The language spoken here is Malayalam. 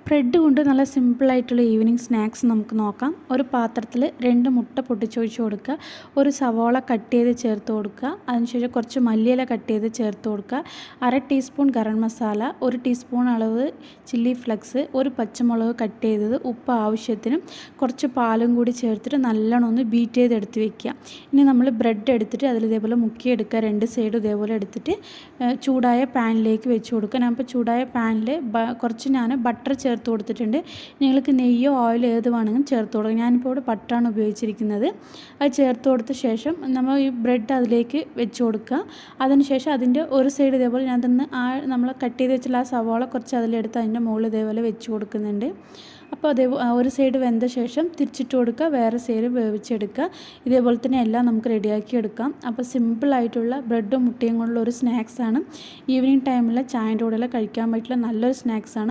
ബ്രെഡ് കൊണ്ട് നല്ല സിമ്പിളായിട്ടുള്ള ഈവനിങ് സ്നാക്സ് നമുക്ക് നോക്കാം. ഒരു പാത്രത്തിൽ 2 മുട്ട പൊട്ടിച്ചൊഴിച്ച് കൊടുക്കുക. ഒരു സവാള കട്ട് ചെയ്ത് ചേർത്ത് കൊടുക്കുക. അതിനുശേഷം കുറച്ച് മല്ലിയില കട്ട് ചെയ്ത് ചേർത്ത് കൊടുക്കുക. 1/2 ടീസ്പൂൺ ഗരം മസാല, 1 ടീസ്പൂൺ അളവ് ചില്ലി ഫ്ലെക്സ്, ഒരു പച്ചമുളക് കട്ട് ചെയ്തത്, ഉപ്പ് ആവശ്യത്തിനും, കുറച്ച് പാലും കൂടി ചേർത്തിട്ട് നല്ലോണം ഒന്ന് ബീറ്റ് ചെയ്തെടുത്ത് വെക്കുക. ഇനി നമ്മൾ ബ്രെഡ് എടുത്തിട്ട് അതിൽ ഇതേപോലെ മുക്കിയെടുക്കുക. 2 സൈഡും ഇതേപോലെ എടുത്തിട്ട് ചൂടായ പാനിലേക്ക് വെച്ച് കൊടുക്കുക. ഞാനിപ്പോൾ ചൂടായ പാനിൽ കുറച്ച് ബട്ടർ ചേർത്ത് കൊടുത്തിട്ടുണ്ട്. നിങ്ങൾക്ക് നെയ്യോ ഓയിലോ ഏത് വേണമെങ്കിലും ചേർത്ത് കൊടുക്കുക. ഞാനിപ്പോൾ ഇവിടെ ബട്ടറാണ് ഉപയോഗിച്ചിരിക്കുന്നത്. അത് ചേർത്ത് കൊടുത്ത ശേഷം നമ്മൾ ഈ ബ്രെഡ് അതിലേക്ക് വെച്ച് കൊടുക്കുക. അതിനുശേഷം അതിൻ്റെ ഒരു സൈഡ് ഇതേപോലെ ഞാൻ തന്നെ നമ്മൾ കട്ട് ചെയ്ത് വെച്ചുള്ള ആ സവാള കുറച്ച് അതിലെടുത്ത് അതിൻ്റെ മുകളിൽ ഇതേപോലെ വെച്ച് കൊടുക്കുന്നുണ്ട്. അപ്പോൾ ഒരു സൈഡ് വെന്ത ശേഷം തിരിച്ചിട്ട് കൊടുക്കുക, വേറെ സൈഡ് വേവിച്ചെടുക്കുക. ഇതേപോലെ തന്നെ എല്ലാം നമുക്ക് റെഡിയാക്കി എടുക്കാം. അപ്പോൾ സിമ്പിളായിട്ടുള്ള ബ്രെഡും മുട്ടയും കൊണ്ടുള്ള ഒരു സ്നാക്സാണ്. ഈവനിങ് ടൈമിൽ ചായൻ്റെ കൂടെയെല്ലാം കഴിക്കാൻ പറ്റുള്ള നല്ലൊരു സ്നാക്സാണ്.